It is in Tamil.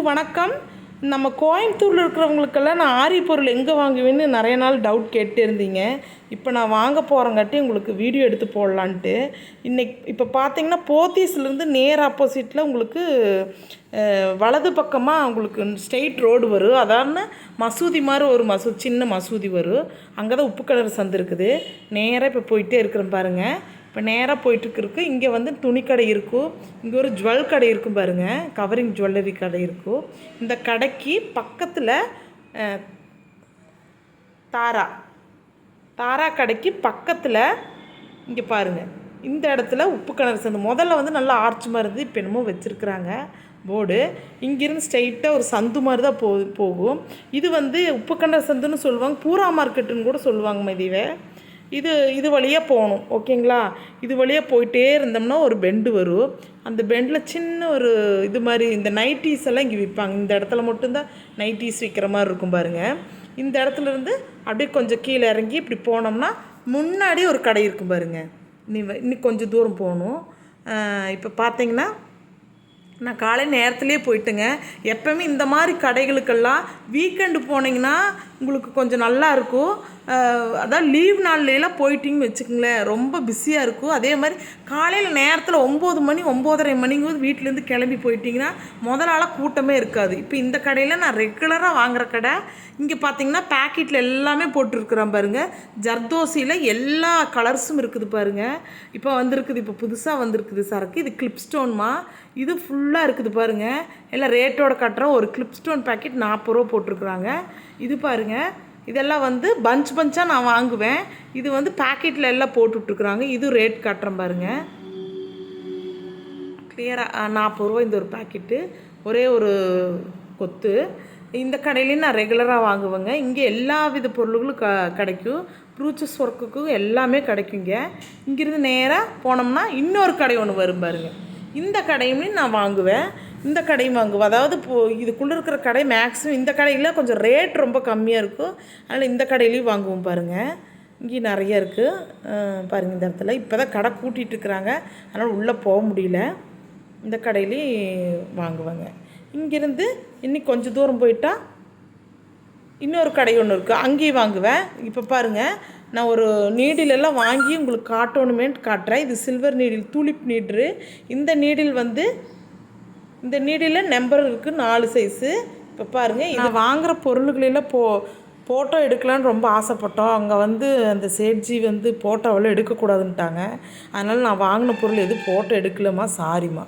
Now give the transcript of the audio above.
அனைவருக்கும் வணக்கம். நம்ம கோயம்புத்தூரில் இருக்கிறவங்களுக்கெல்லாம் நான் ஆரி பொருள் எங்கே வாங்குவேன்னு நிறைய நாள் டவுட் கேட்டு இருந்தீங்க. இப்போ நான் வாங்க போகிறங்காட்டி உங்களுக்கு வீடியோ எடுத்து போடலான்ட்டு இப்போ பார்த்தீங்கன்னா போத்தீஸ்லேருந்து நேர் ஆப்போசிட்டில் உங்களுக்கு வலது பக்கமாக உங்களுக்கு ஸ்ட்ரெயிட் ரோடு வரும். அதாவது மசூதி மாதிரி ஒரு சின்ன மசூதி வரும். அங்கே தான் உப்பு கலர் சந்து இருக்குது. நேராக இப்போ போயிட்டே இருக்கிறேன் பாருங்கள். இப்போ நேராக போயிட்டுருக்கு. இங்கே வந்து துணி கடை இருக்கும். இங்கே ஒரு ஜுவல் கடை இருக்கும் பாருங்கள். கவரிங் ஜுவல்லரி கடை இருக்கும். இந்த கடைக்கு பக்கத்தில் தாரா கடைக்கு பக்கத்தில் இங்கே பாருங்கள். இந்த இடத்துல உப்பு கிணறு சந்து முதல்ல வந்து நல்லா ஆர்ச் மாதிரி இருந்து இப்போ என்னமோ வச்சுருக்குறாங்க போர்டு. இங்கேருந்து ஸ்ட்ரெயிட்டாக ஒரு சந்து மாதிரி தான் போகும். இது வந்து உப்பு கிணறு சந்துன்னு சொல்லுவாங்க, பூரா மார்க்கெட்டுன்னு கூட சொல்லுவாங்க. இதுவே இது வழியாக போகணும். ஓகேங்களா? இது வழியாக போயிட்டே இருந்தோம்னா ஒரு பெண்டு வரும். அந்த பெண்டில் சின்ன ஒரு இது மாதிரி இந்த நைட்டீஸ் எல்லாம் இங்கே விற்பாங்க. இந்த இடத்துல மட்டும்தான் நைட்டீஸ் விற்கிற மாதிரி இருக்கும் பாருங்கள். இந்த இடத்துலேருந்து அப்படியே கொஞ்சம் கீழே இறங்கி இப்படி போனோம்னா முன்னாடி ஒரு கடை இருக்கும் பாருங்கள். இன்னும் கொஞ்சம் தூரம் போகணும். இப்போ பார்த்தீங்கன்னா நான் காலை நேரத்துலேயே போயிட்டுங்க. எப்போவுமே இந்த மாதிரி கடைகளுக்கெல்லாம் வீக்கெண்டு போனீங்கன்னா உங்களுக்கு கொஞ்சம் நல்லாயிருக்கும். அதான் லீவ் நாள்லாம் போயிட்டிங்கன்னு வச்சுக்கோங்களேன், ரொம்ப பிஸியாக இருக்கும். அதே மாதிரி காலையில் நேரத்தில் 9 மணி 9:30 மணிங்கும் வீட்டிலேருந்து கிளம்பி போயிட்டிங்கன்னா முதலாளாக கூட்டமே இருக்காது. இப்போ இந்த கடையில் நான் ரெகுலராக வாங்குகிற கடை. இங்கே பார்த்தீங்கன்னா பேக்கெட்டில் எல்லாமே போட்டுருக்குறேன் பாருங்கள். ஜர்தோசியில் எல்லா கலர்ஸும் இருக்குது பாருங்கள். இப்போ வந்திருக்குது, இப்போ புதுசாக வந்திருக்குது சரக்கு. இது கிளிப் ஸ்டோன்மா. இது ஃபுல்லாக இருக்குது பாருங்கள். எல்லாம் ரேட்டோட கட்டுறோம். ஒரு கிளிப் ஸ்டோன் பேக்கெட் 40 ரூபா போட்டிருக்குறாங்க. இது பாருங்கள், இதெல்லாம் வந்து பஞ்சாக நான் வாங்குவேன். இது வந்து பேக்கெட்டில் எல்லாம் போட்டுட்ருக்குறாங்க. இது ரேட் காட்டுறேன் பாருங்கள். கிளியராக 40 ரூபா இந்த ஒரு பேக்கெட்டு, ஒரே ஒரு கொத்து. இந்த கடையிலையும் நான் ரெகுலராக வாங்குவேங்க. இங்கே எல்லா வித பொருள்களும் கிடைக்கும். ப்ரூச்சஸ் ஒர்க்குக்கு எல்லாமே கிடைக்குங்க. இங்கேருந்து நேராக போனோம்னா இன்னொரு கடை ஒன்று வரும் பாருங்கள். இந்த கடையுமே நான் வாங்குவேன். இந்த கடையும் வாங்குவேன். அதாவது இதுக்குள்ளே இருக்கிற கடை மேக்ஸிமம் இந்த கடையில் கொஞ்சம் ரேட் ரொம்ப கம்மியாக இருக்கும். அதனால் இந்த கடையிலையும் வாங்குவோம் பாருங்கள். இங்கேயும் நிறைய இருக்குது பாருங்கள். இந்த இடத்துல இப்போ தான் கடை கூட்டிகிட்ருக்குறாங்க, அதனால் உள்ளே போக முடியல. இந்த கடையிலையும் வாங்குவாங்க. இங்கேருந்து இன்னும் கொஞ்சம் தூரம் போயிட்டால் இன்னொரு கடை ஒன்று இருக்குது, அங்கேயும் வாங்குவேன். இப்போ பாருங்கள், நான் ஒரு நீடிலெல்லாம் வாங்கி உங்களுக்கு காட்டணுமேன்ட்டு காட்டுறேன். இது சில்வர் நீடில், டூலிப் நீட்ரு. இந்த நீடில் வந்து இந்த நீடில் நம்பர் இருக்குது 4 சைஸு. இப்போ பாருங்கள், இது வாங்குகிற பொருள்களெல்லாம் ஃபோட்டோ எடுக்கலான்னு ரொம்ப ஆசைப்பட்டோம். அங்கே வந்து அந்த சேட்ஜி வந்து ஃபோட்டோவெல்லாம் எடுக்கக்கூடாதுன்ட்டாங்க. அதனால் நான் வாங்கின பொருள் எதுவும் ஃபோட்டோ எடுக்கலம்மா, சாரிம்மா.